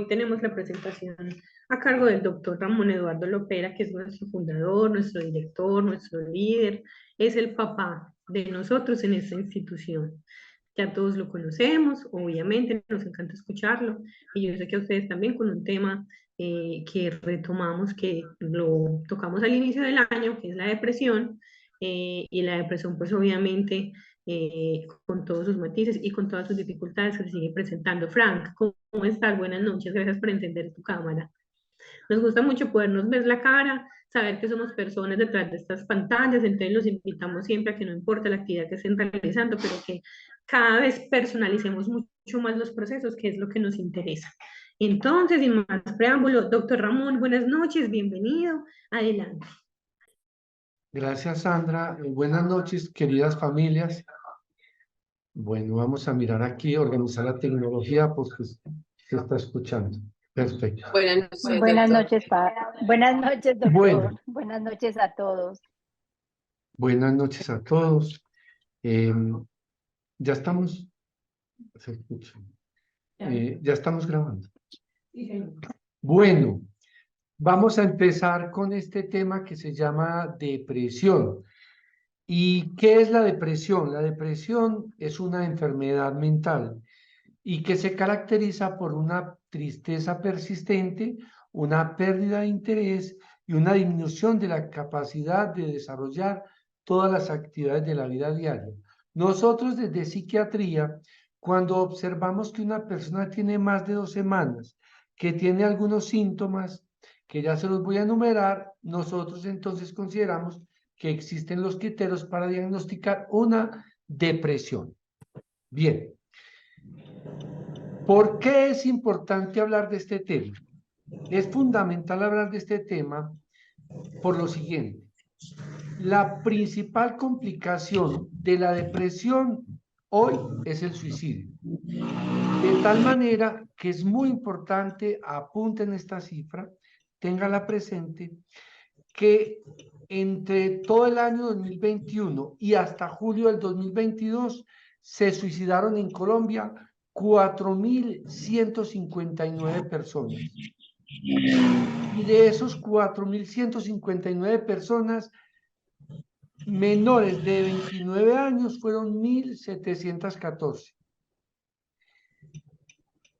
Hoy tenemos la presentación a cargo del doctor Ramón Eduardo Lopera, que es nuestro fundador, nuestro director, nuestro líder, es el papá de nosotros en esta institución. Ya todos lo conocemos, obviamente nos encanta escucharlo, y yo sé que a ustedes también con un tema que retomamos, que lo tocamos al inicio del año, que es la depresión, y la depresión pues obviamente con todos sus matices y con todas sus dificultades que se sigue presentando. Frank, ¿cómo estás? Buenas noches, gracias por encender tu cámara. Nos gusta mucho podernos ver la cara, saber que somos personas detrás de estas pantallas, entonces los invitamos siempre a que no importa la actividad que estén realizando, pero que cada vez personalicemos mucho más los procesos, que es lo que nos interesa. Entonces, sin más preámbulo, doctor Ramón, buenas noches, bienvenido, adelante. Gracias, Sandra. Buenas noches, queridas familias. Bueno, vamos a mirar aquí, organizar la tecnología porque se está escuchando. Perfecto. Buenas noches, Buenas doctor. noches, Buenas noches, doctor. Bueno. Buenas noches a todos. Buenas noches a todos. Ya estamos, se escucha. Ya estamos grabando. Bueno, vamos a empezar con este tema que se llama depresión. ¿Y qué es la depresión? La depresión es una enfermedad mental y que se caracteriza por una tristeza persistente, una pérdida de interés y una disminución de la capacidad de desarrollar todas las actividades de la vida diaria. Nosotros desde psiquiatría, cuando observamos que una persona tiene más de 2 semanas, que tiene algunos síntomas, que ya se los voy a enumerar, nosotros entonces consideramos que existen los criterios para diagnosticar una depresión. Bien. ¿Por qué es importante hablar de este tema? Es fundamental hablar de este tema por lo siguiente. La principal complicación de la depresión hoy es el suicidio. De tal manera que es muy importante, apunten esta cifra, téngala presente, que entre todo el año 2021 y hasta julio del 2022 se suicidaron en Colombia 4.159 personas. Y de esos 4.159 personas, menores de 29 años fueron 1.714.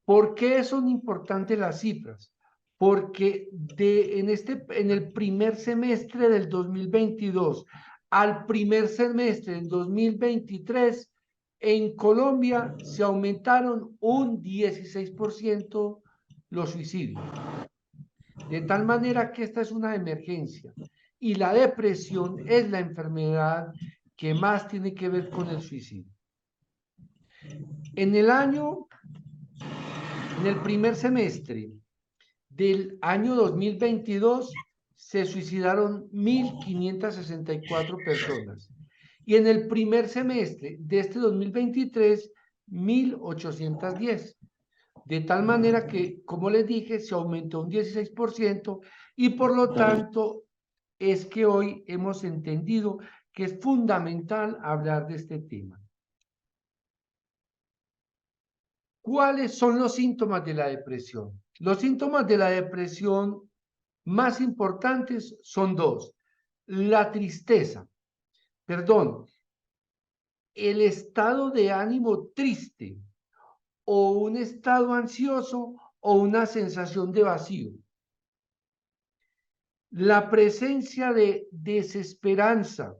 ¿Por qué son importantes las cifras? Porque en el primer semestre del 2022 al primer semestre del 2023, en Colombia se aumentaron un 16% los suicidios. De tal manera que esta es una emergencia. Y la depresión es la enfermedad que más tiene que ver con el suicidio. En el primer semestre del año 2022 se suicidaron 1.564 personas. Y en el primer semestre de este 2023, 1.810. De tal manera que, como les dije, se aumentó un 16% y por lo tanto es que hoy hemos entendido que es fundamental hablar de este tema. ¿Cuáles son los síntomas de la depresión? Los síntomas de la depresión más importantes son 2. La tristeza, el estado de ánimo triste o un estado ansioso o una sensación de vacío. La presencia de desesperanza,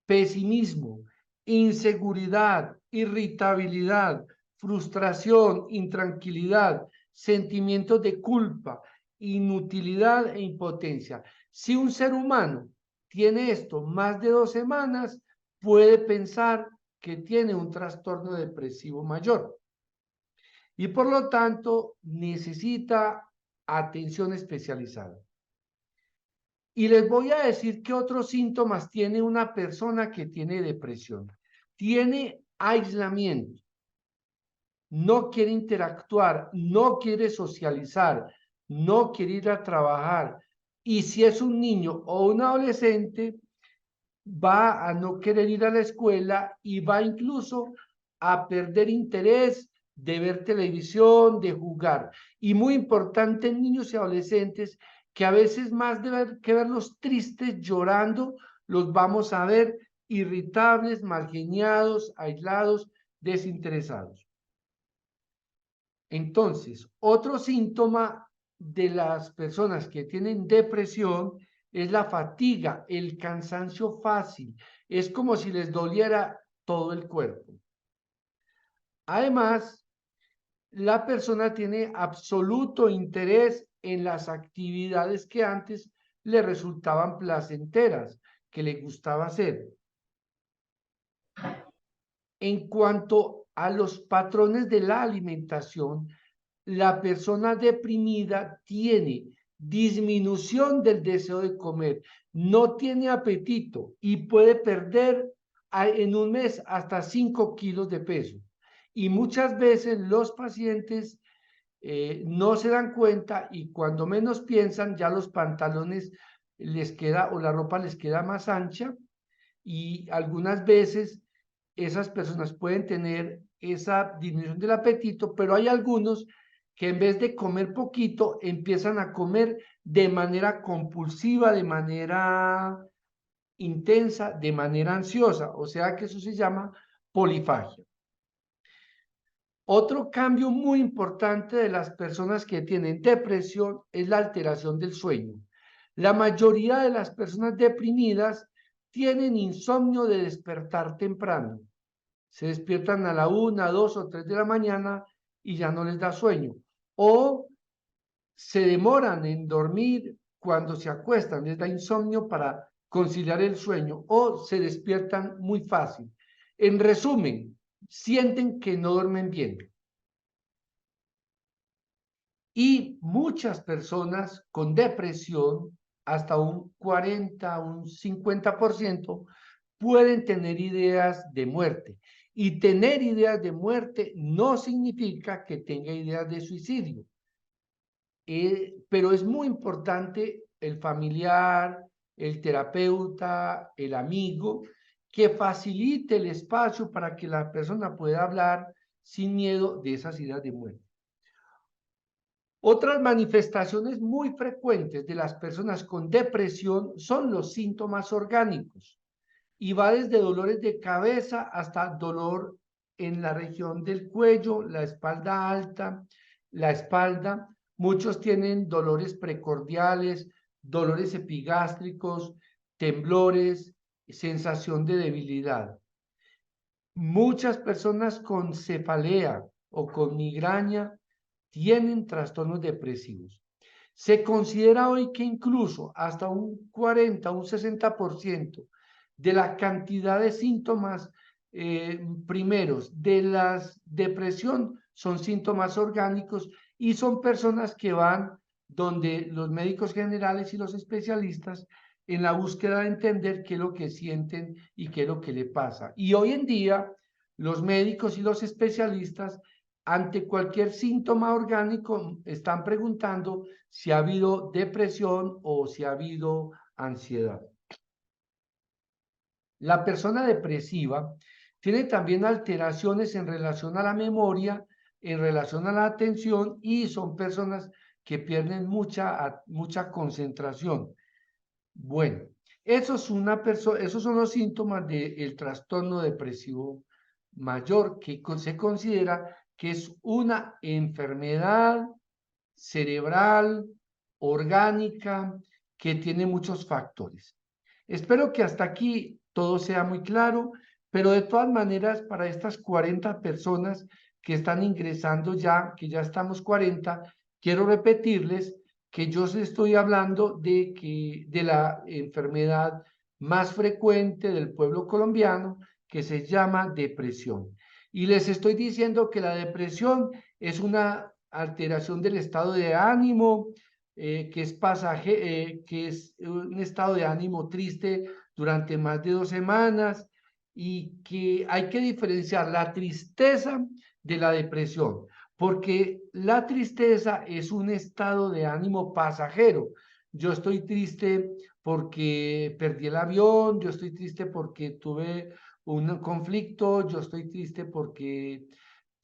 pesimismo, inseguridad, irritabilidad, frustración, intranquilidad, sentimientos de culpa, inutilidad e impotencia. Si un ser humano tiene esto más de 2 semanas, puede pensar que tiene un trastorno depresivo mayor. Y por lo tanto, necesita atención especializada. Y les voy a decir qué otros síntomas tiene una persona que tiene depresión. Tiene aislamiento, no quiere interactuar, no quiere socializar, no quiere ir a trabajar. Y si es un niño o un adolescente, va a no querer ir a la escuela y va incluso a perder interés de ver televisión, de jugar. Y muy importante en niños y adolescentes, que a veces más que verlos tristes, llorando, los vamos a ver irritables, malgeniados, aislados, desinteresados. Entonces, otro síntoma de las personas que tienen depresión es la fatiga, el cansancio fácil. Es como si les doliera todo el cuerpo. Además, la persona tiene absoluto interés en las actividades que antes le resultaban placenteras, que le gustaba hacer. En cuanto a los patrones de la alimentación, la persona deprimida tiene disminución del deseo de comer, no tiene apetito y puede perder en un mes hasta 5 kilos de peso. Y muchas veces los pacientes no se dan cuenta y cuando menos piensan ya los pantalones les queda o la ropa les queda más ancha y algunas veces esas personas pueden tener esa disminución del apetito, pero hay algunos que en vez de comer poquito empiezan a comer de manera compulsiva, de manera intensa, de manera ansiosa, o sea que eso se llama polifagia. Otro cambio muy importante de las personas que tienen depresión es la alteración del sueño. La mayoría de las personas deprimidas tienen insomnio de despertar temprano. Se despiertan a la 1, 2 o 3 de la mañana y ya no les da sueño. O se demoran en dormir cuando se acuestan, les da insomnio para conciliar el sueño o se despiertan muy fácil. En resumen, sienten que no duermen bien. Y muchas personas con depresión, hasta un 40, un 50%, pueden tener ideas de muerte. Y tener ideas de muerte no significa que tenga ideas de suicidio. Pero es muy importante el familiar, el terapeuta, el amigo, que facilite el espacio para que la persona pueda hablar sin miedo de esas ideas de muerte. Otras manifestaciones muy frecuentes de las personas con depresión son los síntomas orgánicos y va desde dolores de cabeza hasta dolor en la región del cuello, la espalda alta, la espalda. Muchos tienen dolores precordiales, dolores epigástricos, temblores, sensación de debilidad. Muchas personas con cefalea o con migraña tienen trastornos depresivos. Se considera hoy que incluso hasta un 40, un 60% de la cantidad de síntomas primeros de la depresión son síntomas orgánicos y son personas que van donde los médicos generales y los especialistas en la búsqueda de entender qué es lo que sienten y qué es lo que le pasa. Y hoy en día, los médicos y los especialistas, ante cualquier síntoma orgánico, están preguntando si ha habido depresión o si ha habido ansiedad. La persona depresiva tiene también alteraciones en relación a la memoria, en relación a la atención y son personas que pierden mucha concentración. Bueno, esos son los síntomas del trastorno depresivo mayor, que se considera que es una enfermedad cerebral, orgánica, que tiene muchos factores. Espero que hasta aquí todo sea muy claro, pero de todas maneras, para estas 40 personas que están ingresando ya, que ya estamos 40, quiero repetirles que yo les estoy hablando de la enfermedad más frecuente del pueblo colombiano, que se llama depresión. Y les estoy diciendo que la depresión es una alteración del estado de ánimo, que es un estado de ánimo triste durante más de 2 semanas y que hay que diferenciar la tristeza de la depresión, porque la tristeza es un estado de ánimo pasajero. Yo estoy triste porque perdí el avión, yo estoy triste porque tuve un conflicto, yo estoy triste porque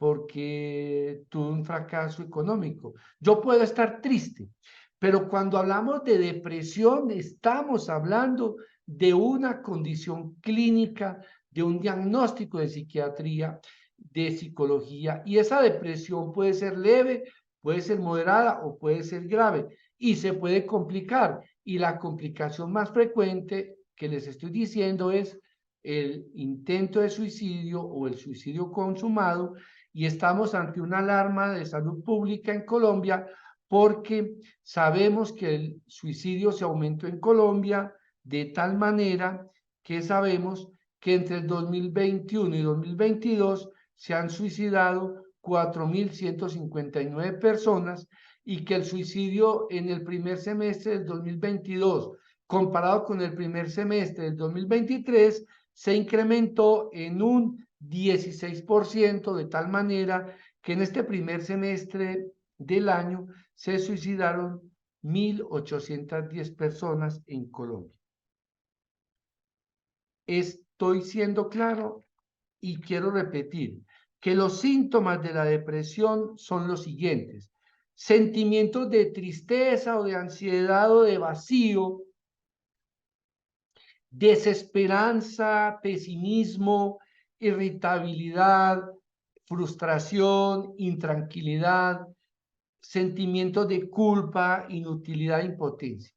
porque tuve un fracaso económico. Yo puedo estar triste, pero cuando hablamos de depresión, estamos hablando de una condición clínica, de un diagnóstico de psiquiatría, de psicología, y esa depresión puede ser leve, puede ser moderada o puede ser grave, y se puede complicar. Y la complicación más frecuente que les estoy diciendo es el intento de suicidio o el suicidio consumado, y estamos ante una alarma de salud pública en Colombia porque sabemos que el suicidio se aumentó en Colombia de tal manera que sabemos que entre el 2021 y 2022 se han suicidado 4.159 personas, y que el suicidio en el primer semestre del 2022, comparado con el primer semestre del 2023, se incrementó en un 16%, de tal manera que en este primer semestre del año se suicidaron 1.810 personas en Colombia. Estoy siendo claro y quiero repetir que los síntomas de la depresión son los siguientes: sentimientos de tristeza o de ansiedad o de vacío, desesperanza, pesimismo, irritabilidad, frustración, intranquilidad, sentimientos de culpa, inutilidad, impotencia.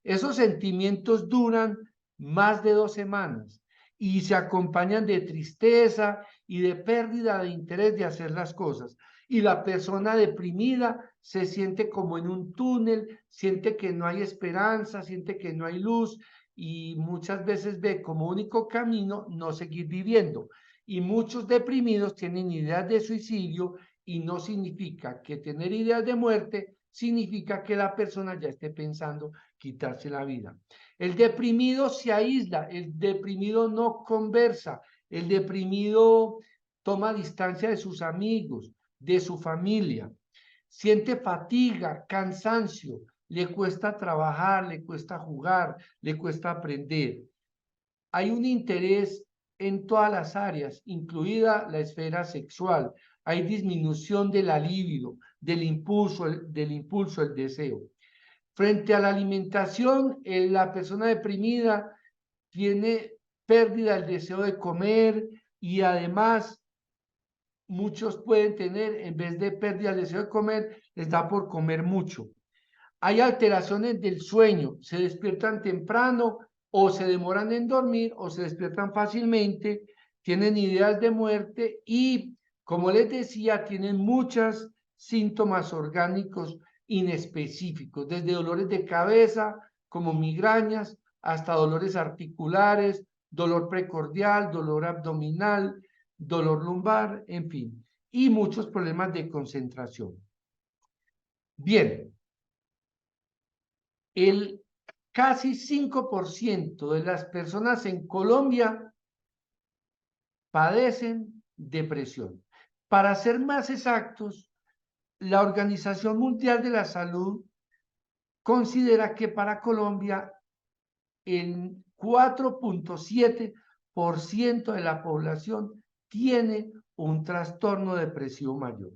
Esos sentimientos duran más de 2 semanas y se acompañan de tristeza y de pérdida de interés de hacer las cosas. Y la persona deprimida se siente como en un túnel, siente que no hay esperanza, siente que no hay luz, y muchas veces ve como único camino no seguir viviendo. Y muchos deprimidos tienen ideas de suicidio, y no significa que tener ideas de muerte significa que la persona ya esté pensando quitarse la vida. El deprimido se aísla, el deprimido no conversa, el deprimido toma distancia de sus amigos, de su familia, siente fatiga, cansancio, le cuesta trabajar, le cuesta jugar, le cuesta aprender. Hay un interés en todas las áreas, incluida la esfera sexual. Hay disminución de la libido, del impulso, el deseo. Frente a la alimentación, la persona deprimida tiene pérdida del deseo de comer, y además muchos pueden tener, en vez de pérdida del deseo de comer, les da por comer mucho. Hay alteraciones del sueño, se despiertan temprano o se demoran en dormir o se despiertan fácilmente, tienen ideas de muerte y, como les decía, tienen muchos síntomas orgánicos inespecíficos, desde dolores de cabeza como migrañas hasta dolores articulares, dolor precordial, dolor abdominal, dolor lumbar, en fin, y muchos problemas de concentración. Bien. El casi 5% de las personas en Colombia padecen depresión. Para ser más exactos, la Organización Mundial de la Salud considera que para Colombia el 4.7% de la población tiene un trastorno depresivo mayor.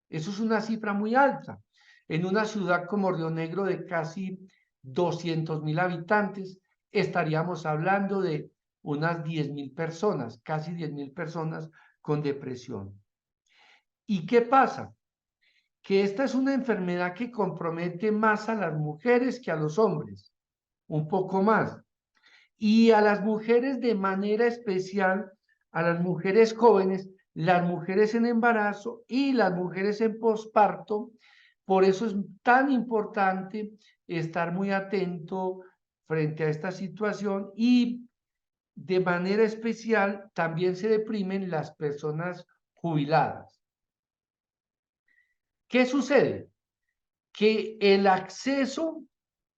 Eso es una cifra muy alta. En una ciudad como Río Negro de casi 200.000 habitantes, estaríamos hablando de unas 10.000 personas, casi 10.000 personas con depresión. ¿Y qué pasa? Que esta es una enfermedad que compromete más a las mujeres que a los hombres, un poco más. Y a las mujeres de manera especial, a las mujeres jóvenes, las mujeres en embarazo y las mujeres en posparto. Por eso es tan importante estar muy atento frente a esta situación, y de manera especial también se deprimen las personas jubiladas. ¿Qué sucede? Que el acceso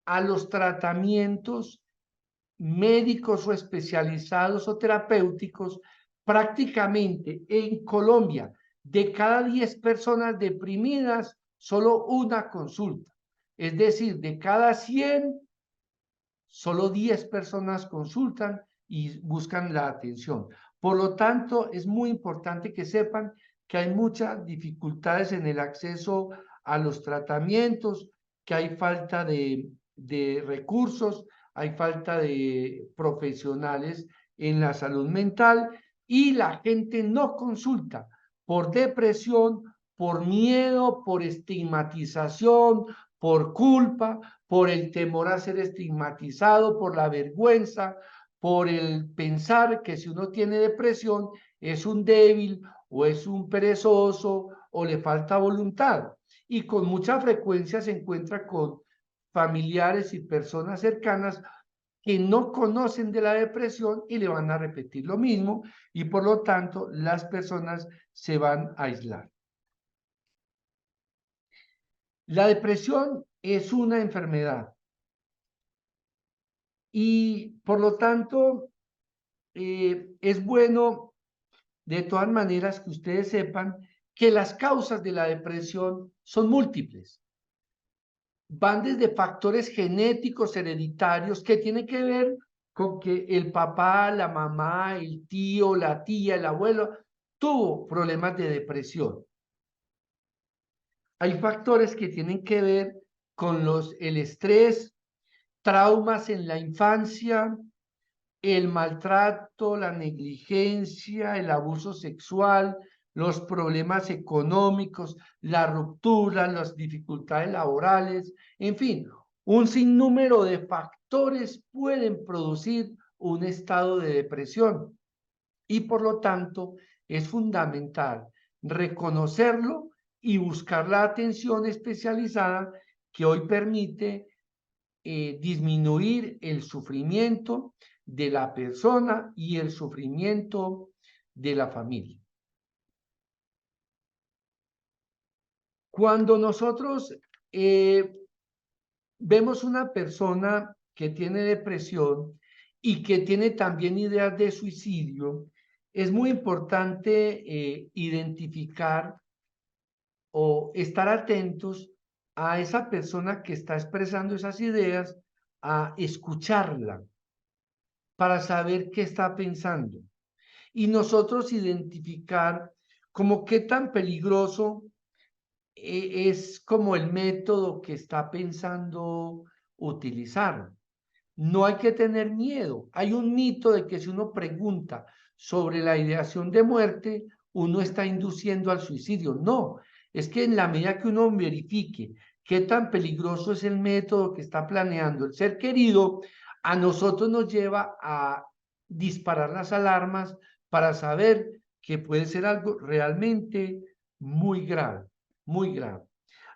a los tratamientos médicos o especializados o terapéuticos, prácticamente en Colombia, de cada 10 personas deprimidas, solo una consulta. Es decir, de cada 100, solo 10 personas consultan y buscan la atención. Por lo tanto, es muy importante que sepan que hay muchas dificultades en el acceso a los tratamientos, que hay falta de recursos, hay falta de profesionales en la salud mental y la gente no consulta por depresión, por miedo, por estigmatización, por culpa, por el temor a ser estigmatizado, por la vergüenza, por el pensar que si uno tiene depresión es un débil o es un perezoso o le falta voluntad. Y con mucha frecuencia se encuentra con familiares y personas cercanas que no conocen de la depresión y le van a repetir lo mismo y por lo tanto las personas se van a aislar. La depresión es una enfermedad y por lo tanto es bueno de todas maneras que ustedes sepan que las causas de la depresión son múltiples. Van desde factores genéticos, hereditarios, que tienen que ver con que el papá, la mamá, el tío, la tía, el abuelo, tuvo problemas de depresión. Hay factores que tienen que ver con el estrés, traumas en la infancia, el maltrato, la negligencia, el abuso sexual, los problemas económicos, la ruptura, las dificultades laborales, en fin, un sinnúmero de factores pueden producir un estado de depresión y por lo tanto es fundamental reconocerlo y buscar la atención especializada que hoy permite disminuir el sufrimiento de la persona y el sufrimiento de la familia. Cuando nosotros vemos una persona que tiene depresión y que tiene también ideas de suicidio, es muy importante identificar o estar atentos a esa persona que está expresando esas ideas, a escucharla para saber qué está pensando y nosotros identificar como qué tan peligroso es como el método que está pensando utilizar. No hay que tener miedo. Hay un mito de que si uno pregunta sobre la ideación de muerte, uno está induciendo al suicidio. No, es que en la medida que uno verifique qué tan peligroso es el método que está planeando el ser querido, a nosotros nos lleva a disparar las alarmas para saber que puede ser algo realmente muy grave, muy grave.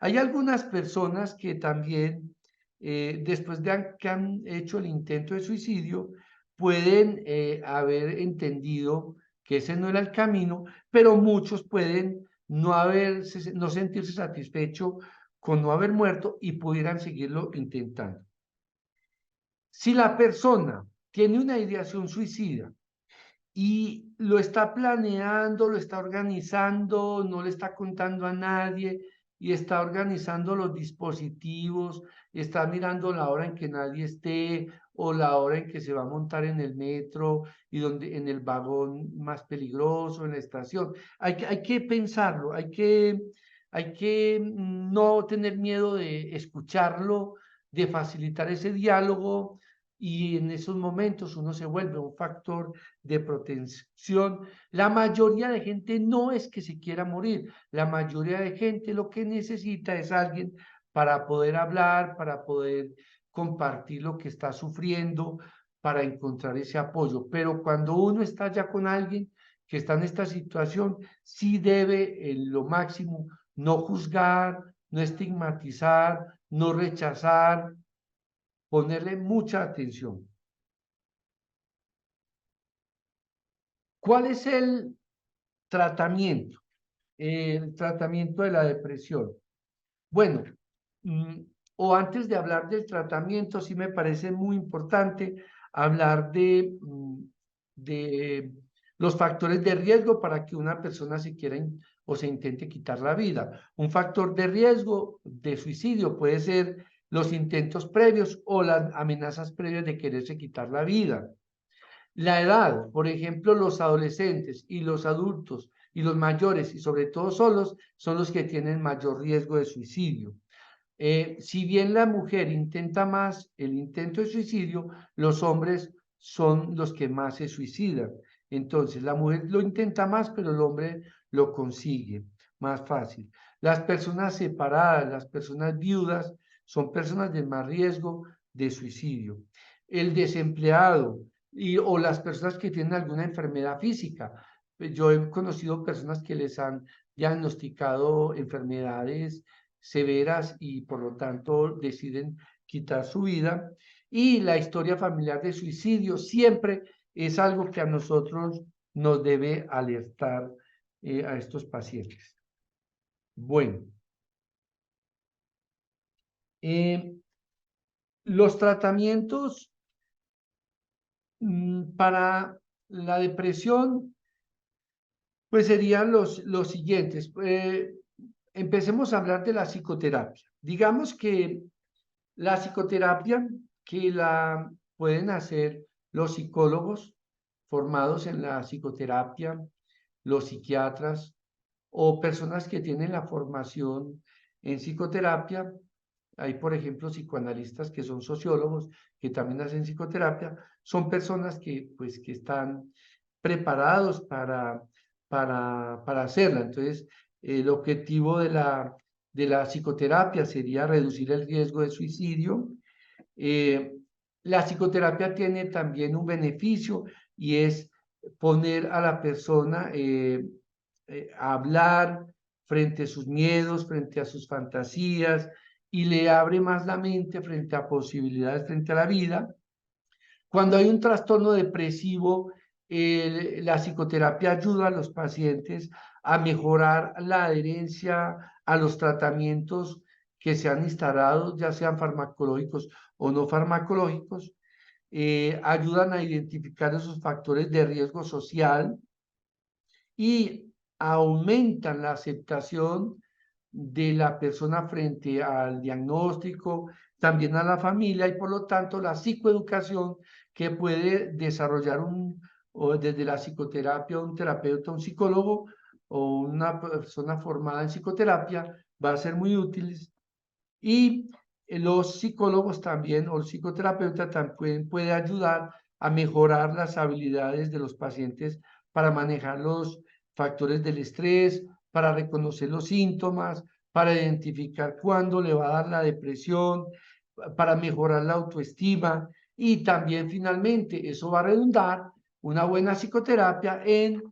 Hay algunas personas que también después de que han hecho el intento de suicidio, pueden haber entendido que ese no era el camino, pero muchos pueden no sentirse satisfechos con no haber muerto y pudieran seguirlo intentando. Si la persona tiene una ideación suicida y lo está planeando, lo está organizando, no le está contando a nadie y está organizando los dispositivos, está mirando la hora en que nadie esté o la hora en que se va a montar en el metro y en el vagón más peligroso, en la estación. Hay que pensarlo, hay que no tener miedo de escucharlo, de facilitar ese diálogo y en esos momentos uno se vuelve un factor de protección. La mayoría de gente no es que se quiera morir, la mayoría de gente lo que necesita es alguien para poder hablar, para poder compartir lo que está sufriendo, para encontrar ese apoyo. Pero cuando uno está ya con alguien que está en esta situación, sí debe en lo máximo no juzgar, no estigmatizar, no rechazar, ponerle mucha atención. ¿Cuál es el tratamiento? El tratamiento de la depresión. Bueno, o antes de hablar del tratamiento, sí me parece muy importante hablar de los factores de riesgo para que una persona se quiera o se intente quitar la vida. Un factor de riesgo de suicidio puede ser los intentos previos o las amenazas previas de quererse quitar la vida. La edad, por ejemplo, los adolescentes y los adultos y los mayores y sobre todo solos son los que tienen mayor riesgo de suicidio. Si bien la mujer intenta más el intento de suicidio, los hombres son los que más se suicidan. Entonces, la mujer lo intenta más, pero el hombre lo consigue más fácil. Las personas separadas, las personas viudas, son personas de más riesgo de suicidio. El desempleado o las personas que tienen alguna enfermedad física. Yo he conocido personas que les han diagnosticado enfermedades severas y por lo tanto deciden quitar su vida. Y la historia familiar de suicidio siempre es algo que a nosotros nos debe alertar a estos pacientes. Bueno, los tratamientos para la depresión pues serían los siguientes. Empecemos a hablar de la psicoterapia. Digamos que la psicoterapia que la pueden hacer los psicólogos formados en la psicoterapia, los psiquiatras o personas que tienen la formación en psicoterapia. Hay, por ejemplo, psicoanalistas que son sociólogos, que también hacen psicoterapia. Son personas que, pues, que están preparados para hacerla. Entonces, el objetivo de la psicoterapia sería reducir el riesgo de suicidio. La psicoterapia tiene también un beneficio y es poner a la persona a hablar frente a sus miedos, frente a sus fantasías y le abre más la mente frente a posibilidades, frente a la vida. Cuando hay un trastorno depresivo, la psicoterapia ayuda a los pacientes a mejorar la adherencia a los tratamientos que se han instalado, ya sean farmacológicos o no farmacológicos, ayudan a identificar esos factores de riesgo social y aumentan la aceptación de la persona frente al diagnóstico, también a la familia y por lo tanto la psicoeducación que puede desarrollar o desde la psicoterapia un terapeuta, un psicólogo o una persona formada en psicoterapia va a ser muy útil. Y los psicólogos también o el psicoterapeuta también puede ayudar a mejorar las habilidades de los pacientes para manejar los factores del estrés, para reconocer los síntomas, para identificar cuándo le va a dar la depresión, para mejorar la autoestima y también finalmente eso va a redundar una buena psicoterapia en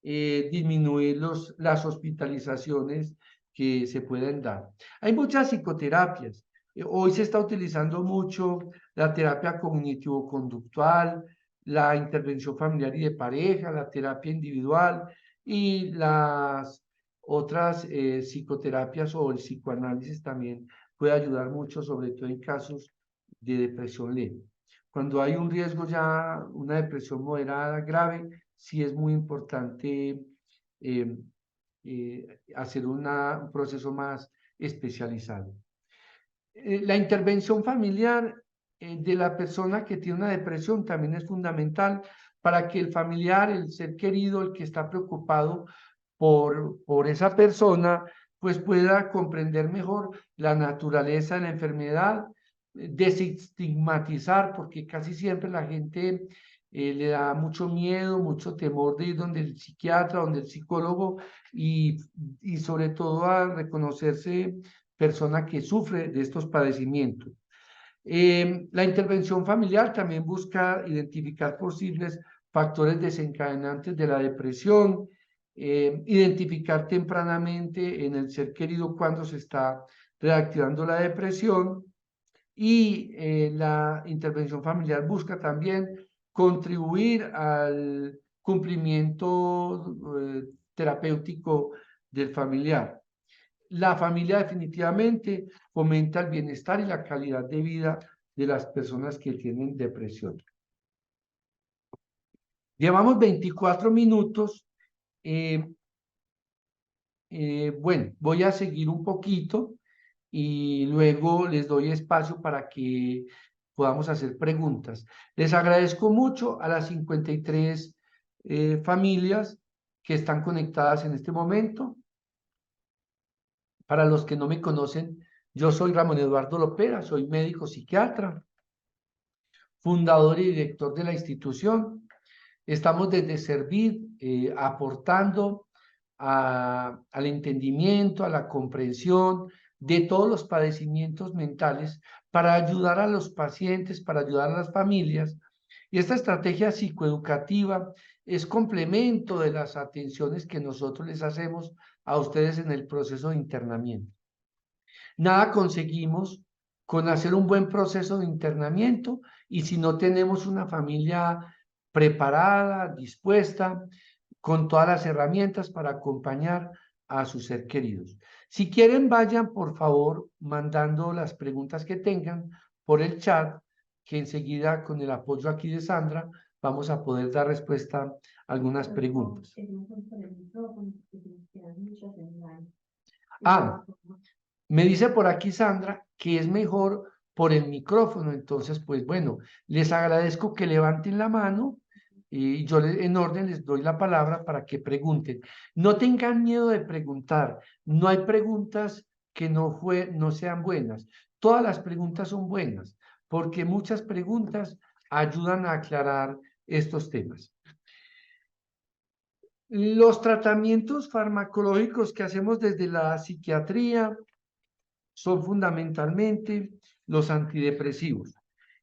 disminuir las hospitalizaciones que se pueden dar. Hay muchas psicoterapias. Hoy se está utilizando mucho la terapia cognitivo-conductual, la intervención familiar y de pareja, la terapia individual y las otras psicoterapias o el psicoanálisis también puede ayudar mucho, sobre todo en casos de depresión leve. Cuando hay un riesgo ya, una depresión moderada, grave, sí es muy importante hacer un proceso más especializado. La intervención familiar de la persona que tiene una depresión también es fundamental para que el familiar, el ser querido, el que está preocupado por esa persona, pues pueda comprender mejor la naturaleza de la enfermedad, desestigmatizar, porque casi siempre la gente le da mucho miedo, mucho temor de ir donde el psiquiatra, donde el psicólogo y sobre todo a reconocerse persona que sufre de estos padecimientos. La intervención familiar también busca identificar posibles factores desencadenantes de la depresión, identificar tempranamente en el ser querido cuando se está reactivando la depresión y la intervención familiar busca también contribuir al cumplimiento terapéutico del familiar. La familia definitivamente fomenta el bienestar y la calidad de vida de las personas que tienen depresión. Llevamos 24 minutos. Bueno, voy a seguir un poquito y luego les doy espacio para que podamos hacer preguntas. Les agradezco mucho a las 53 familias que están conectadas en este momento. Para los que no me conocen, yo soy Ramón Eduardo Lopera, soy médico psiquiatra, fundador y director de la institución. Estamos desde servir, aportando al entendimiento, a la comprensión de todos los padecimientos mentales para ayudar a los pacientes, para ayudar a las familias. Y esta estrategia psicoeducativa es complemento de las atenciones que nosotros les hacemos a ustedes en el proceso de internamiento. Nada conseguimos con hacer un buen proceso de internamiento y si no tenemos una familia preparada, dispuesta, con todas las herramientas para acompañar a sus seres queridos. Si quieren, vayan por favor mandando las preguntas que tengan por el chat, que enseguida con el apoyo aquí de Sandra vamos a poder dar respuesta a algunas preguntas. Me dice por aquí Sandra que es mejor por el micrófono, entonces pues bueno, les agradezco que levanten la mano y yo en orden les doy la palabra para que pregunten. No tengan miedo de preguntar, no hay preguntas que no sean buenas, todas las preguntas son buenas, porque muchas preguntas ayudan a aclarar estos temas. Los tratamientos farmacológicos que hacemos desde la psiquiatría son fundamentalmente los antidepresivos.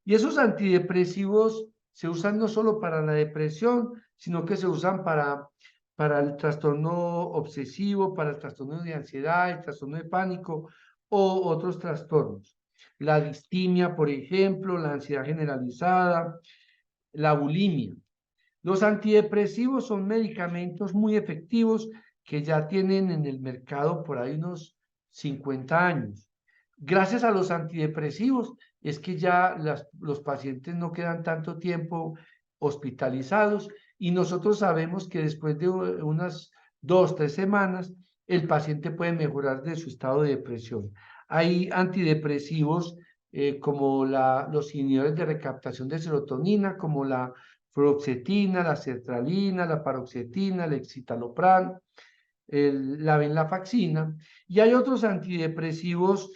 Y esos antidepresivos se usan no solo para la depresión, sino que se usan para el trastorno obsesivo, para el trastorno de ansiedad, el trastorno de pánico o otros trastornos. La distimia, por ejemplo, la ansiedad generalizada, la bulimia. Los antidepresivos son medicamentos muy efectivos que ya tienen en el mercado por ahí unos 50 años. Gracias a los antidepresivos es que ya los pacientes no quedan tanto tiempo hospitalizados y nosotros sabemos que después de unas 2 o 3 semanas el paciente puede mejorar de su estado de depresión. Hay antidepresivos como los inhibidores de recaptación de serotonina, como la fluoxetina, la sertralina, la paroxetina, el escitalopram, la venlafaxina, y hay otros antidepresivos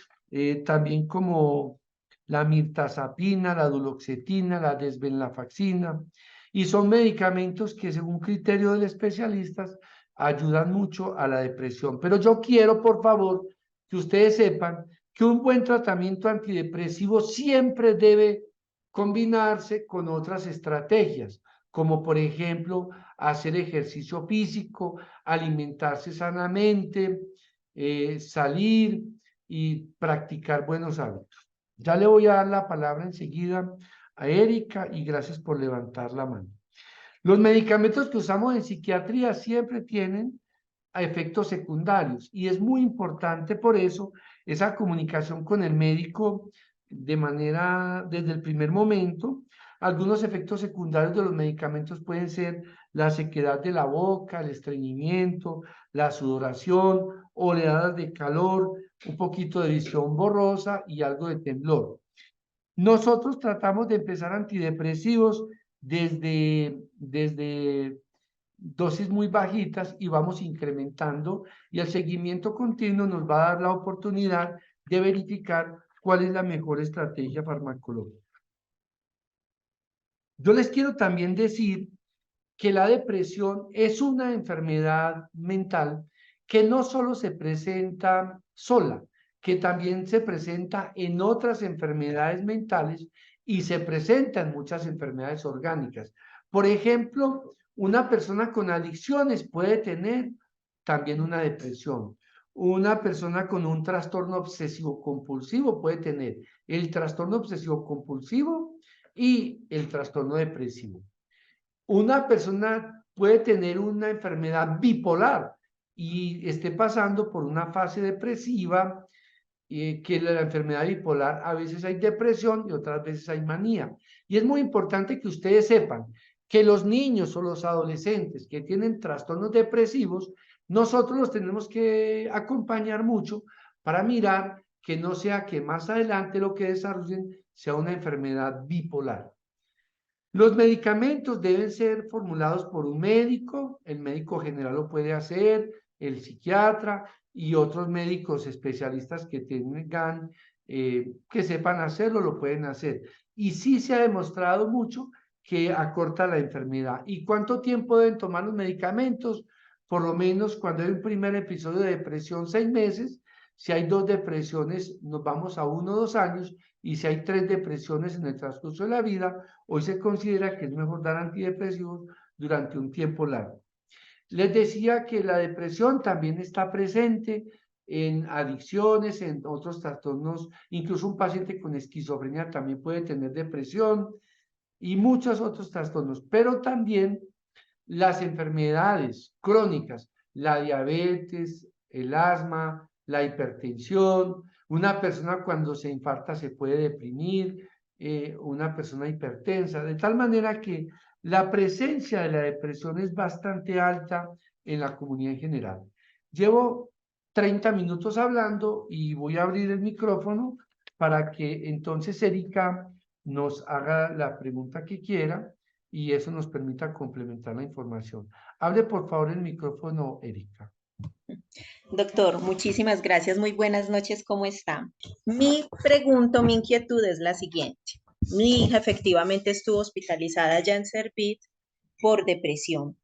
también como la mirtazapina, la duloxetina, la desvenlafaxina, y son medicamentos que según criterio de los especialistas ayudan mucho a la depresión. Pero yo quiero, por favor, que ustedes sepan que un buen tratamiento antidepresivo siempre debe combinarse con otras estrategias, como por ejemplo hacer ejercicio físico, alimentarse sanamente, salir y practicar buenos hábitos. Ya le voy a dar la palabra enseguida a Erika y gracias por levantar la mano. Los medicamentos que usamos en psiquiatría siempre tienen efectos secundarios y es muy importante por eso esa comunicación con el médico desde el primer momento. Algunos efectos secundarios de los medicamentos pueden ser la sequedad de la boca, el estreñimiento, la sudoración, oleadas de calor, un poquito de visión borrosa y algo de temblor. Nosotros tratamos de empezar antidepresivos desde dosis muy bajitas y vamos incrementando y el seguimiento continuo nos va a dar la oportunidad de verificar cuál es la mejor estrategia farmacológica. Yo les quiero también decir que la depresión es una enfermedad mental que no solo se presenta sola, que también se presenta en otras enfermedades mentales y se presenta en muchas enfermedades orgánicas. Por ejemplo, una persona con adicciones puede tener también una depresión. Una persona con un trastorno obsesivo-compulsivo puede tener el trastorno obsesivo-compulsivo y el trastorno depresivo. Una persona puede tener una enfermedad bipolar y esté pasando por una fase depresiva, que la enfermedad bipolar a veces hay depresión y otras veces hay manía. Y es muy importante que ustedes sepan que los niños o los adolescentes que tienen trastornos depresivos, nosotros los tenemos que acompañar mucho para mirar que no sea que más adelante lo que desarrollen sea una enfermedad bipolar. Los medicamentos deben ser formulados por un médico, el médico general lo puede hacer, el psiquiatra y otros médicos especialistas que tengan, que sepan hacerlo, lo pueden hacer. Y sí se ha demostrado mucho que acorta la enfermedad. ¿Y cuánto tiempo deben tomar los medicamentos? Por lo menos cuando hay un primer episodio de depresión, 6 meses. Si hay 2 depresiones, nos vamos a 1 o 2 años. Y si hay 3 depresiones en el transcurso de la vida, hoy se considera que es mejor dar antidepresivos durante un tiempo largo. Les decía que la depresión también está presente en adicciones, en otros trastornos, incluso un paciente con esquizofrenia también puede tener depresión y muchos otros trastornos, pero también las enfermedades crónicas, la diabetes, el asma, la hipertensión, una persona cuando se infarta se puede deprimir, una persona hipertensa, de tal manera que la presencia de la depresión es bastante alta en la comunidad en general. Llevo 30 minutos hablando y voy a abrir el micrófono para que entonces Erika nos haga la pregunta que quiera y eso nos permita complementar la información. Hable por favor el micrófono, Erika. Doctor, muchísimas gracias. Muy buenas noches. ¿Cómo está? Mi inquietud es la siguiente. Mi hija efectivamente estuvo hospitalizada ya en Servit por depresión.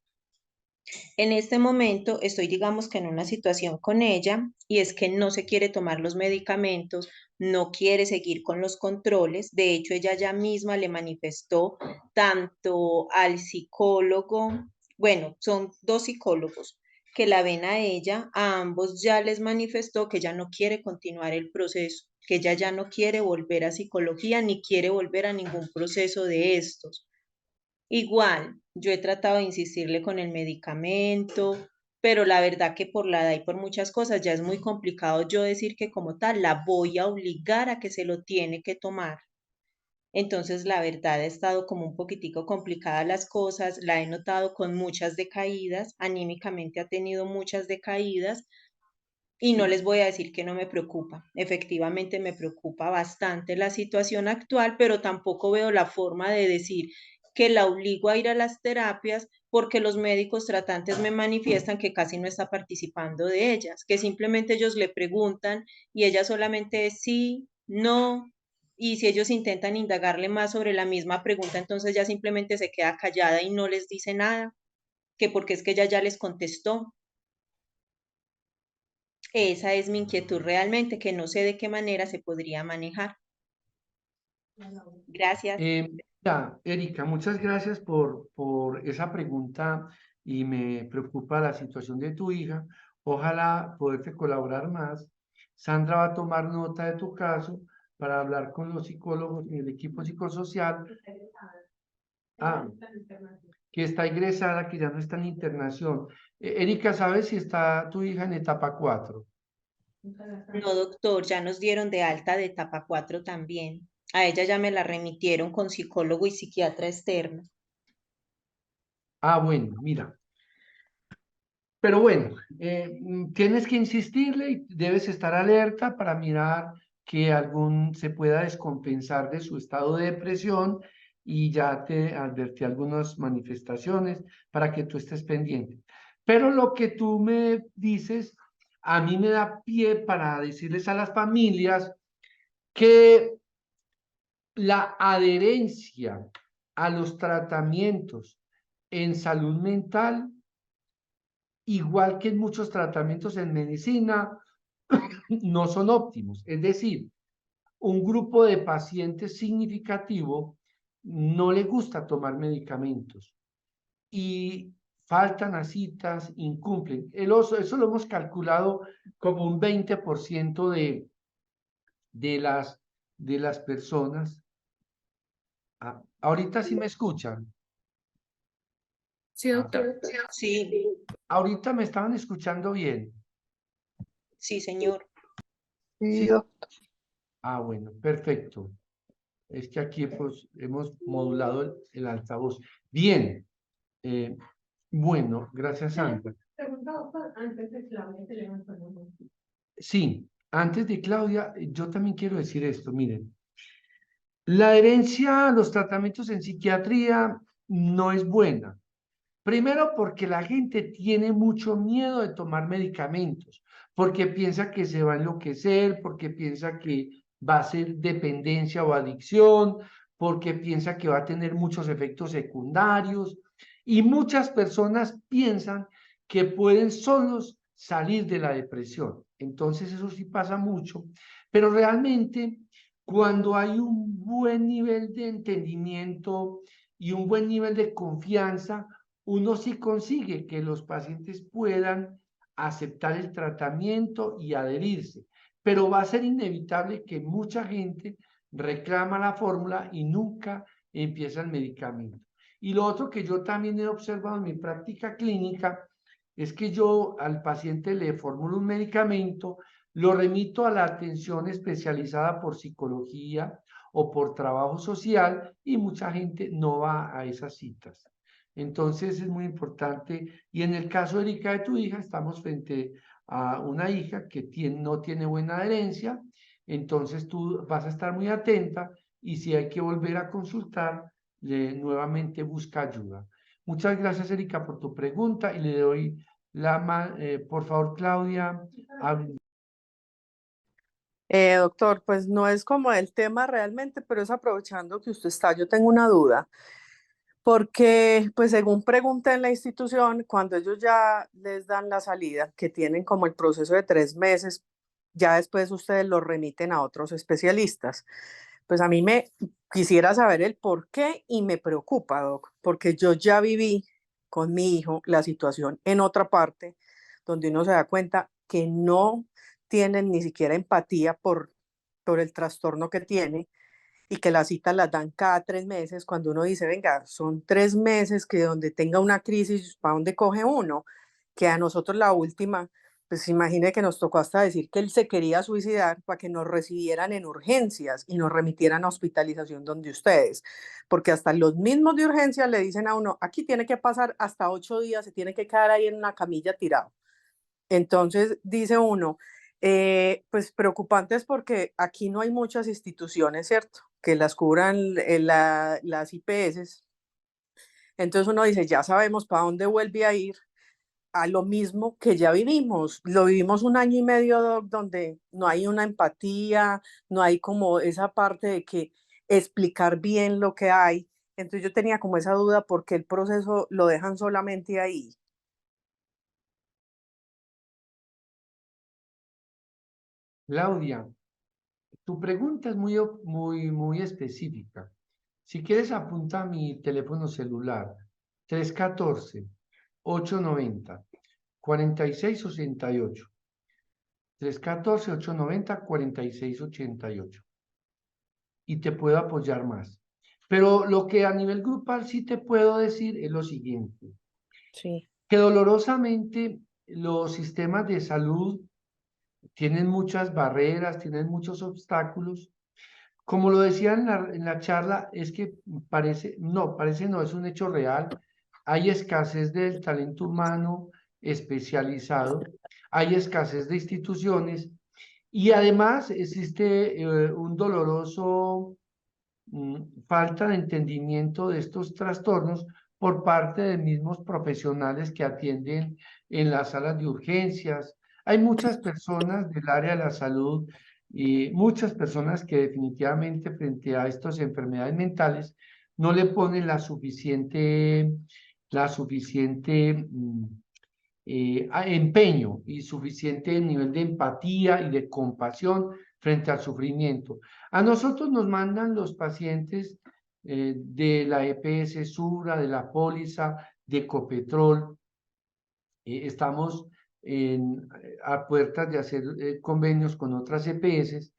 En este momento estoy, digamos que en una situación con ella y es que no se quiere tomar los medicamentos, no quiere seguir con los controles. De hecho, ella ya misma le manifestó tanto al psicólogo, bueno, son 2 psicólogos que la ven a ella, a ambos ya les manifestó que ella no quiere continuar el proceso, que ella ya no quiere volver a psicología ni quiere volver a ningún proceso de estos. Igual, yo he tratado de insistirle con el medicamento, pero la verdad que por la edad y por muchas cosas ya es muy complicado yo decir que como tal la voy a obligar a que se lo tiene que tomar. Entonces, la verdad ha estado como un poquitico complicada las cosas, la he notado con muchas decaídas, anímicamente ha tenido muchas decaídas y no les voy a decir que no me preocupa. Efectivamente me preocupa bastante la situación actual, pero tampoco veo la forma de decir que la obligo a ir a las terapias porque los médicos tratantes me manifiestan que casi no está participando de ellas, que simplemente ellos le preguntan y ella solamente es sí, no, y si ellos intentan indagarle más sobre la misma pregunta, entonces ya simplemente se queda callada y no les dice nada, que porque es que ella ya les contestó. Esa es mi inquietud realmente, que no sé de qué manera se podría manejar. Gracias. Erika, muchas gracias por esa pregunta y me preocupa la situación de tu hija. Ojalá poderte colaborar más. Sandra va a tomar nota de tu caso para hablar con los psicólogos y el equipo psicosocial. Que está ingresada, que ya no está en internación. Erika, ¿sabes si está tu hija en etapa 4? No, doctor, ya nos dieron de alta de etapa 4 también. A ella ya me la remitieron con psicólogo y psiquiatra externo. Ah, bueno, mira. Pero bueno, tienes que insistirle y debes estar alerta para mirar que se pueda descompensar de su estado de depresión y ya te advertí algunas manifestaciones para que tú estés pendiente. Pero lo que tú me dices, a mí me da pie para decirles a las familias que la adherencia a los tratamientos en salud mental, igual que en muchos tratamientos en medicina, no son óptimos. Es decir, un grupo de pacientes significativo no le gusta tomar medicamentos y faltan a citas, incumplen. Eso lo hemos calculado como un 20% de las personas. Ahorita sí me escuchan. Sí, doctor. Sí, Ahorita me estaban escuchando bien. sí, señor. Sí. Bueno, perfecto. Es que aquí pues, hemos modulado el altavoz. Bien. Bueno, gracias, Sandra. Antes de Claudia, te levantó la mano. Sí, antes de Claudia, yo también quiero decir esto. Miren, La adherencia a los tratamientos en psiquiatría no es buena. Primero porque la gente tiene mucho miedo de tomar medicamentos, porque piensa que se va a enloquecer, porque piensa que va a ser dependencia o adicción, porque piensa que va a tener muchos efectos secundarios y muchas personas piensan que pueden solos salir de la depresión. Entonces eso sí pasa mucho, pero realmente cuando hay un buen nivel de entendimiento y un buen nivel de confianza, uno sí consigue que los pacientes puedan aceptar el tratamiento y adherirse, pero va a ser inevitable que mucha gente reclama la fórmula y nunca empieza el medicamento. Y lo otro que yo también he observado en mi práctica clínica es que yo al paciente le formulo un medicamento, lo remito a la atención especializada por psicología o por trabajo social y mucha gente no va a esas citas. Entonces es muy importante. Y en el caso, Erika, de tu hija, estamos frente a una hija que no tiene buena adherencia, entonces tú vas a estar muy atenta y si hay que volver a consultar, nuevamente busca ayuda. Muchas gracias, Erika, por tu pregunta y le doy por favor, Claudia. Doctor, pues no es como el tema realmente, pero es aprovechando que usted está, yo tengo una duda, porque pues según pregunté en la institución, cuando ellos ya les dan la salida, que tienen como el proceso de 3 meses, ya después ustedes lo remiten a otros especialistas. Pues a mí me quisiera saber el por qué y me preocupa, doc, porque yo ya viví con mi hijo la situación en otra parte, donde uno se da cuenta que no tienen ni siquiera empatía por el trastorno que tiene y que las citas las dan cada 3 meses, cuando uno dice, venga, son 3 meses que donde tenga una crisis, ¿para dónde coge uno? Que a nosotros la última, pues imagine que nos tocó hasta decir que él se quería suicidar para que nos recibieran en urgencias y nos remitieran a hospitalización donde ustedes, porque hasta los mismos de urgencias le dicen a uno, aquí tiene que pasar hasta 8 días, se tiene que quedar ahí en una camilla tirado. Entonces dice uno, pues preocupante es porque aquí no hay muchas instituciones, ¿cierto? Que las cubran las IPS. Entonces uno dice, ya sabemos para dónde vuelve a ir, a lo mismo que ya vivimos. Lo vivimos 1 año y medio, Doc, donde no hay una empatía, no hay como esa parte de que explicar bien lo que hay. Entonces yo tenía como esa duda porque el proceso lo dejan solamente ahí. Claudia, tu pregunta es muy específica. Si quieres, apunta mi teléfono celular, 314-890-4688. 314-890-4688. Y te puedo apoyar más. Pero lo que a nivel grupal sí te puedo decir es lo siguiente, Sí. que dolorosamente los sistemas de salud tienen muchas barreras, tienen muchos obstáculos. Como lo decía en la charla, es que parece no, es un hecho real. Hay escasez del talento humano especializado, hay escasez de instituciones y además existe un doloroso falta de entendimiento de estos trastornos por parte de mismos profesionales que atienden en las salas de urgencias. Hay muchas personas del área de la salud y muchas personas que definitivamente frente a estas enfermedades mentales no le ponen la suficiente empeño y suficiente nivel de empatía y de compasión frente al sufrimiento. A nosotros nos mandan los pacientes de la EPS Sura, de la póliza, de Ecopetrol. Estamos a puertas de hacer convenios con otras EPS,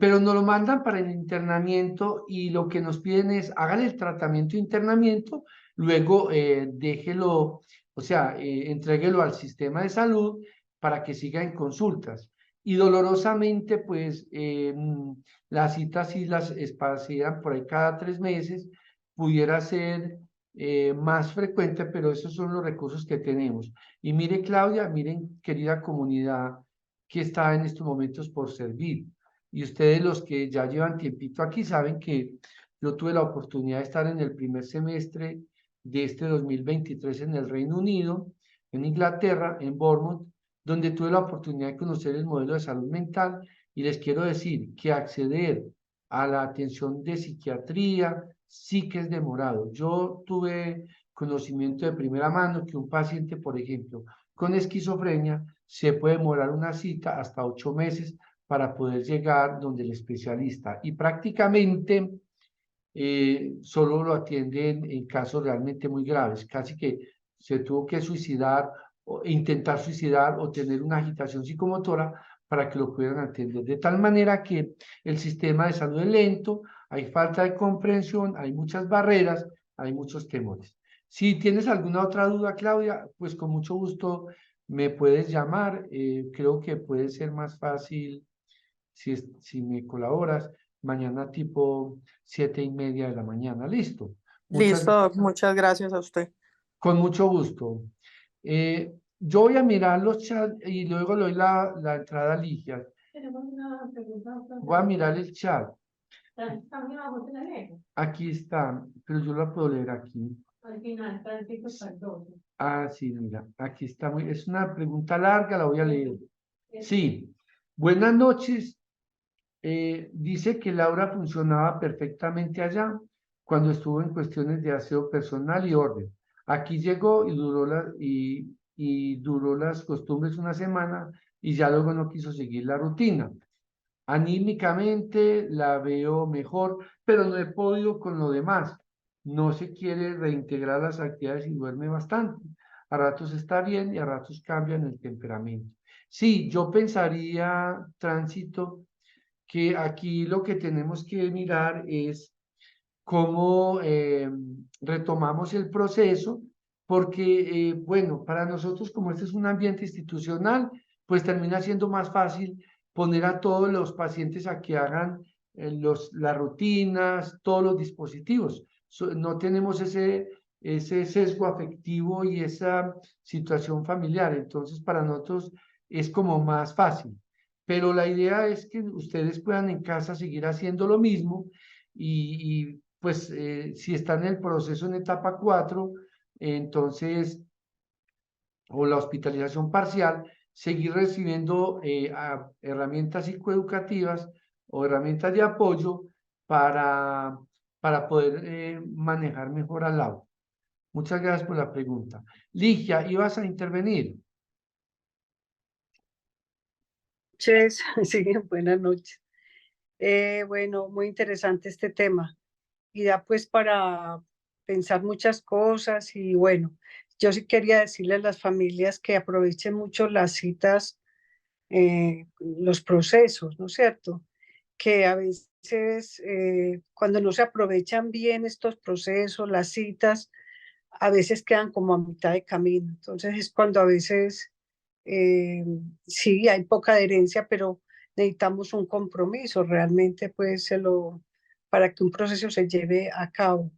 pero nos lo mandan para el internamiento y lo que nos piden es hagan el tratamiento de internamiento, luego déjelo, o sea, entréguelo al sistema de salud para que siga en consultas. Y dolorosamente, pues, las citas si las esparcieran por ahí cada 3 meses, pudiera ser más frecuente, pero esos son los recursos que tenemos. Y mire, Claudia, miren, querida comunidad que está en estos momentos por servir. y ustedes los que ya llevan tiempito aquí saben que yo tuve la oportunidad de estar en el primer semestre de este 2023 en el Reino Unido, en Inglaterra, en Bournemouth, donde tuve la oportunidad de conocer el modelo de salud mental, y les quiero decir que acceder a la atención de psiquiatría sí que es demorado. Yo tuve conocimiento de primera mano que un paciente, por ejemplo, con esquizofrenia se puede demorar una cita hasta 8 meses para poder llegar donde el especialista, y prácticamente solo lo atienden en casos realmente muy graves, casi que se tuvo que suicidar o intentar suicidar o tener una agitación psicomotora para que lo pudieran atender. De tal manera que el sistema de salud es lento, hay falta de comprensión, hay muchas barreras, hay muchos temores. Si tienes alguna otra duda, Claudia, pues con mucho gusto me puedes llamar. Creo que puede ser más fácil si me colaboras, mañana tipo 7:30 de la mañana. Listo. Listo, Doc, muchas gracias a usted. Con mucho gusto. Yo voy a mirar los chats y luego le doy la entrada a Ligia. Tenemos una pregunta. Voy a mirar el chat. Está muy abajo, ¿te la leo? Aquí está, pero yo la puedo leer aquí. Al final, está el pico para el 12. Ah, sí, mira, aquí está. Es una pregunta larga, la voy a leer. Sí. Buenas noches. Dice que Laura funcionaba perfectamente allá cuando estuvo en cuestiones de aseo personal y orden. Aquí llegó y duró las costumbres una semana y ya luego no quiso seguir la rutina. Anímicamente la veo mejor, pero no he podido con lo demás. No se quiere reintegrar las actividades y duerme bastante. A ratos está bien y a ratos cambian el temperamento. Sí, yo pensaría, Tránsito, que aquí lo que tenemos que mirar es cómo retomamos el proceso, porque, bueno, para nosotros como este es un ambiente institucional, pues termina siendo más fácil poner a todos los pacientes a que hagan las rutinas, todos los dispositivos. No tenemos ese sesgo afectivo y esa situación familiar, entonces para nosotros es como más fácil. Pero la idea es que ustedes puedan en casa seguir haciendo lo mismo y pues si están en el proceso en etapa 4, entonces, o la hospitalización parcial, seguir recibiendo herramientas psicoeducativas o herramientas de apoyo para, para poder manejar mejor al lado. Muchas gracias por la pregunta. Ligia, ¿ibas a intervenir? Noches, sí, buenas noches. Bueno, muy interesante este tema y da pues para pensar muchas cosas y bueno, yo sí quería decirle a las familias que aprovechen mucho las citas, los procesos, ¿no es cierto? Que a veces cuando no se aprovechan bien estos procesos, las citas, a veces quedan como a mitad de camino. Entonces es cuando a veces eh, sí hay poca adherencia, pero necesitamos un compromiso realmente, pues, para que un proceso se lleve a cabo.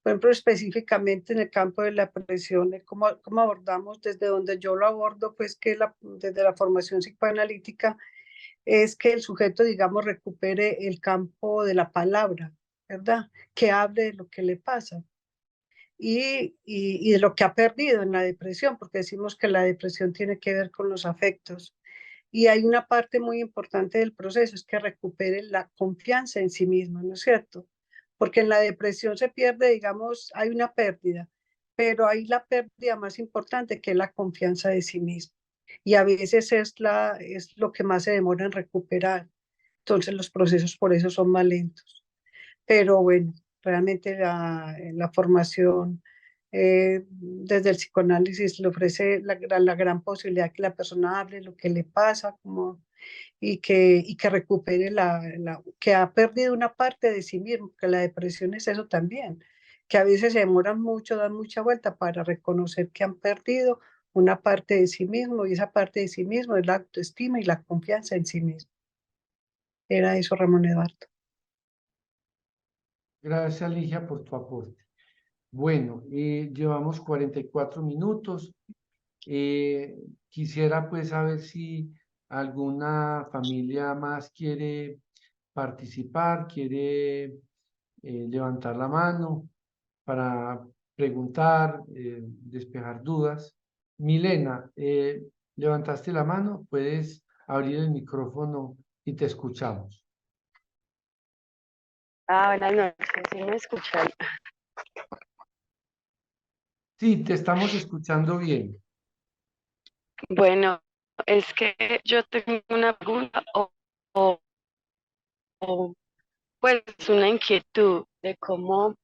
Por ejemplo, específicamente en el campo de la presión, cómo abordamos desde donde yo lo abordo, pues que desde la formación psicoanalítica, es que el sujeto, digamos, recupere el campo de la palabra, ¿verdad? Que hable de lo que le pasa y de lo que ha perdido en la depresión, porque decimos que la depresión tiene que ver con los afectos. Y hay una parte muy importante del proceso, es que recupere la confianza en sí mismo, ¿no es cierto? Porque en la depresión se pierde, digamos, hay una pérdida, pero hay la pérdida más importante que es la confianza de sí mismo. Y a veces es lo que más se demora en recuperar. Entonces los procesos por eso son más lentos. Pero bueno, realmente la formación desde el psicoanálisis le ofrece la gran posibilidad que la persona hable lo que le pasa y que recupere que ha perdido una parte de sí mismo, que la depresión es eso también, que a veces se demoran mucho, dan mucha vuelta para reconocer que han perdido una parte de sí mismo y esa parte de sí mismo es la autoestima y la confianza en sí mismo. Era eso, Ramón Eduardo. Gracias, Ligia, por tu aporte. Bueno, llevamos 44 minutos. Quisiera pues saber si alguna familia más quiere participar, quiere levantar la mano para preguntar, despejar dudas. Milena, levantaste la mano, puedes abrir el micrófono y te escuchamos. Buenas noches, ¿sí me escuchan? Sí, te estamos escuchando bien. Bueno, es que yo tengo una pregunta o, pues una inquietud de cómo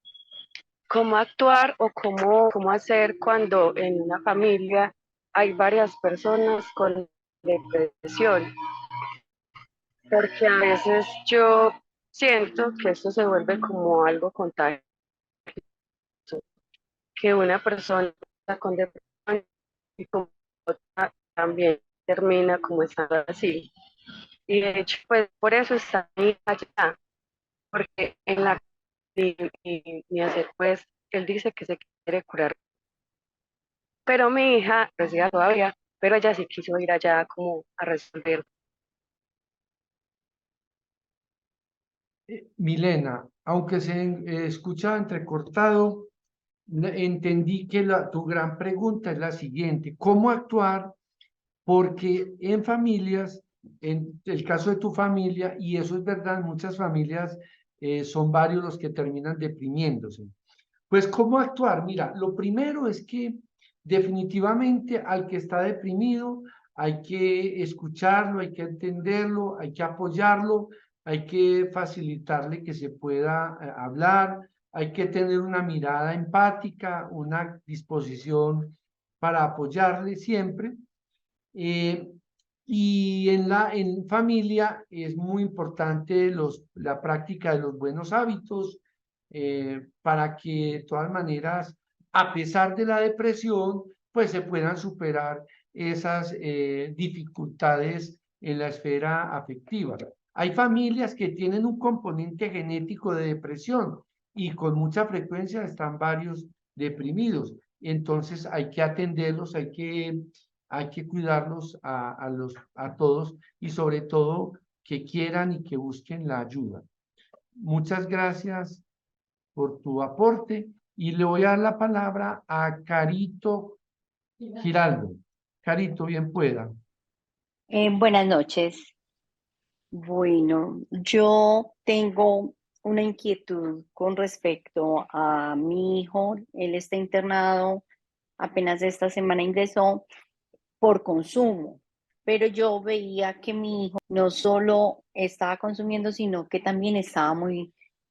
actuar o cómo hacer cuando en una familia hay varias personas con depresión, porque a veces yo siento que esto se vuelve como algo contagioso, que una persona con depresión y como otra también termina como estando así. Y de hecho, pues por eso está ahí allá, porque en la y hacer pues, él dice que se quiere curar. Pero mi hija, reside todavía, pero ella sí quiso ir allá como a resolver. Milena, aunque se escucha entrecortado, entendí que tu gran pregunta es la siguiente: ¿cómo actuar? Porque en familias, en el caso de tu familia, y eso es verdad, en muchas familias son varios los que terminan deprimiéndose. Pues, ¿cómo actuar? Mira, lo primero es que definitivamente al que está deprimido hay que escucharlo, hay que entenderlo, hay que apoyarlo, hay que facilitarle que se pueda hablar, hay que tener una mirada empática, una disposición para apoyarle siempre. Eh, y en familia es muy importante la práctica de los buenos hábitos, para que de todas maneras, a pesar de la depresión, pues se puedan superar esas dificultades en la esfera afectiva. Hay familias que tienen un componente genético de depresión y con mucha frecuencia están varios deprimidos. Entonces hay que atenderlos, hay que cuidarlos a todos, y sobre todo que quieran y que busquen la ayuda. Muchas gracias por tu aporte y le voy a dar la palabra a Carito Giraldo. Carito, bien pueda. Buenas noches. Bueno, yo tengo una inquietud con respecto a mi hijo. Él está internado, apenas esta semana ingresó por consumo, pero yo veía que mi hijo no solo estaba consumiendo, sino que también estaba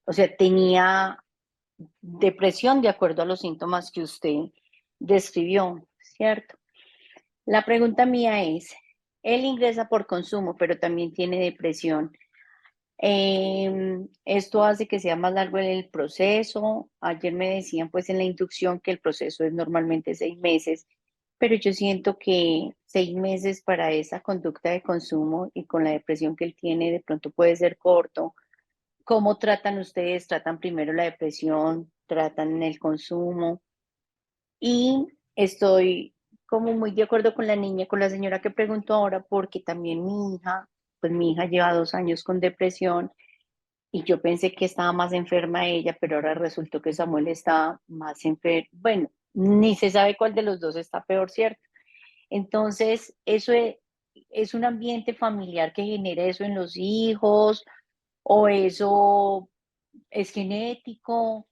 o sea, tenía depresión de acuerdo a los síntomas que usted describió, ¿cierto? La pregunta mía es, él ingresa por consumo, pero también tiene depresión. Esto hace que sea más largo el proceso. Ayer me decían pues en la inducción que el proceso es normalmente 6 meses, pero yo siento que 6 meses para esa conducta de consumo y con la depresión que él tiene de pronto puede ser corto. ¿Cómo tratan ustedes? ¿Tratan primero la depresión? ¿Tratan el consumo? Y estoy como muy de acuerdo con la niña, con la señora que preguntó ahora, porque también pues mi hija lleva 2 años con depresión y yo pensé que estaba más enferma ella, pero ahora resultó que Samuel está más enfermo. Bueno, ni se sabe cuál de los dos está peor, ¿cierto? Entonces, es un ambiente familiar que genera eso en los hijos, o eso es genético,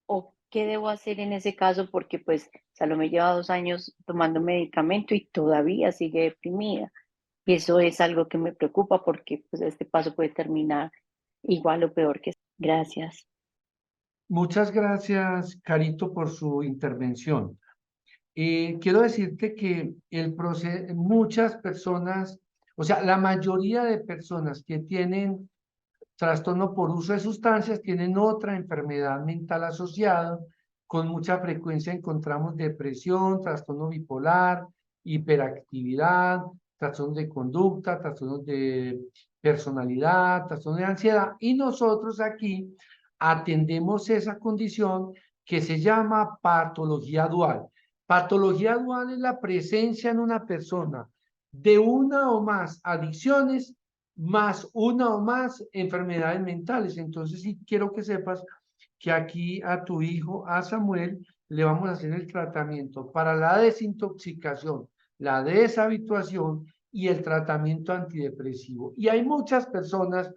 o qué debo hacer en ese caso, porque pues Salomé lleva 2 años tomando medicamento y todavía sigue deprimida. Y eso es algo que me preocupa porque pues este paso puede terminar igual o peor que. Gracias. Muchas gracias, Carito, por su intervención. Quiero decirte que muchas personas, o sea, la mayoría de personas que tienen trastorno por uso de sustancias tienen otra enfermedad mental asociada. Con mucha frecuencia encontramos depresión, trastorno bipolar, hiperactividad, trastornos de conducta, trastornos de personalidad, trastornos de ansiedad, y nosotros aquí atendemos esa condición que se llama patología dual. Patología dual es la presencia en una persona de una o más adicciones más una o más enfermedades mentales. Entonces sí quiero que sepas que aquí a tu hijo, a Samuel, le vamos a hacer el tratamiento para la desintoxicación, la deshabituación y el tratamiento antidepresivo. Y hay muchas personas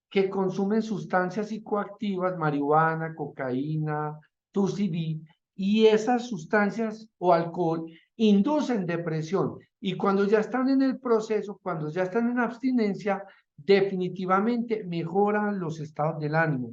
que consumen sustancias psicoactivas, marihuana, cocaína, TUCB, y esas sustancias o alcohol inducen depresión. Y cuando ya están en el proceso, cuando ya están en abstinencia, definitivamente mejoran los estados del ánimo.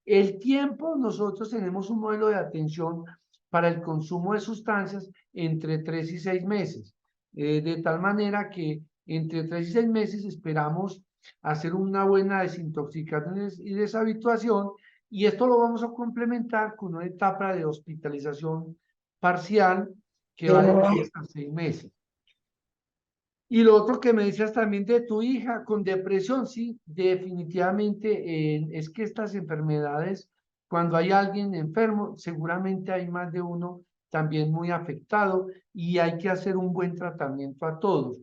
El tiempo, nosotros tenemos un modelo de atención para el consumo de sustancias entre 3 y 6 meses, de tal manera que entre 3 y 6 meses esperamos hacer una buena desintoxicación y deshabituación, y esto lo vamos a complementar con una etapa de hospitalización parcial que va de 3 a 6 meses. Y lo otro que me decías también de tu hija con depresión, sí, definitivamente es que estas enfermedades, cuando hay alguien enfermo, seguramente hay más de uno también muy afectado y hay que hacer un buen tratamiento a todos.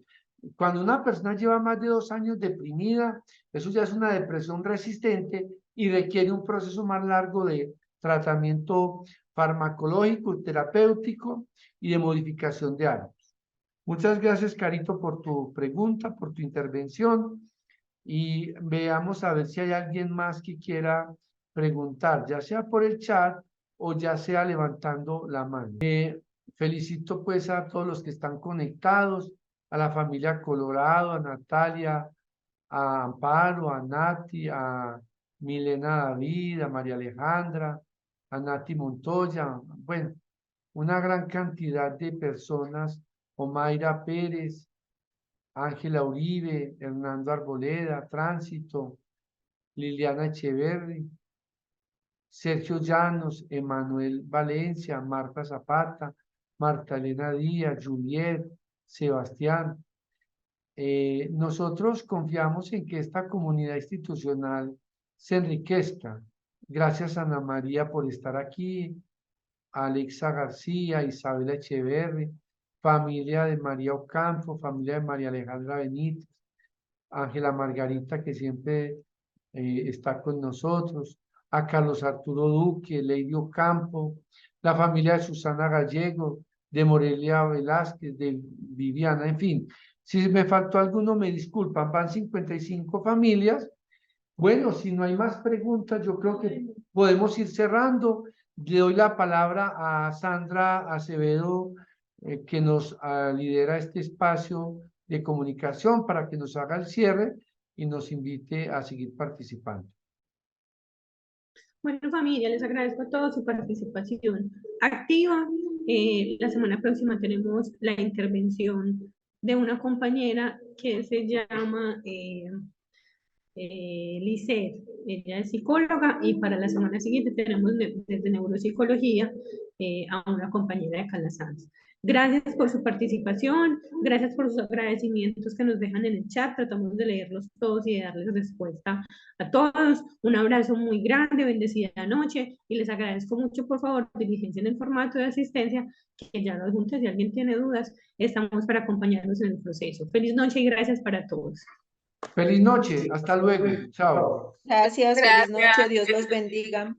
Cuando una persona lleva más de 2 años deprimida, eso ya es una depresión resistente y requiere un proceso más largo de tratamiento farmacológico, terapéutico y de modificación de hábitos. Muchas gracias, Carito, por tu pregunta, por tu intervención. Y veamos a ver si hay alguien más que quiera preguntar, ya sea por el chat o ya sea levantando la mano. Felicito pues a todos los que están conectados, a la familia Colorado, a Natalia, a Amparo, a Nati, a Milena David, a María Alejandra, a Nati Montoya, bueno, una gran cantidad de personas, Omaira Pérez, Ángela Uribe, Hernando Arboleda, Tránsito, Liliana Echeverri, Sergio Llanos, Emanuel Valencia, Marta Zapata, Marta Elena Díaz, Juliet, Sebastián. Nosotros confiamos en que esta comunidad institucional se enriquezca. Gracias, Ana María, por estar aquí, Alexa García, Isabela Echeverri, familia de María Ocampo, familia de María Alejandra Benítez, Ángela Margarita, que siempre está con nosotros, a Carlos Arturo Duque, Lady Ocampo, la familia de Susana Gallego, de Morelia Velázquez, de Viviana, en fin. Si me faltó alguno, me disculpan, van 55 familias. Bueno, si no hay más preguntas, yo creo que podemos ir cerrando. Le doy la palabra a Sandra Acevedo, que nos lidera este espacio de comunicación para que nos haga el cierre y nos invite a seguir participando. Bueno, familia, les agradezco a todos su participación activa. La semana próxima tenemos la intervención de una compañera que se llama Lisset. Ella es psicóloga y para la semana siguiente tenemos desde neuropsicología a una compañera de Calasanz. Gracias por su participación, gracias por sus agradecimientos que nos dejan en el chat, tratamos de leerlos todos y de darles respuesta a todos. Un abrazo muy grande, bendecida noche y les agradezco mucho, por favor, diligencia en el formato de asistencia, que ya lo adjunté, si alguien tiene dudas, estamos para acompañarnos en el proceso. Feliz noche y gracias para todos. Feliz noche, hasta luego, chao. Gracias, feliz noche, Dios los bendiga.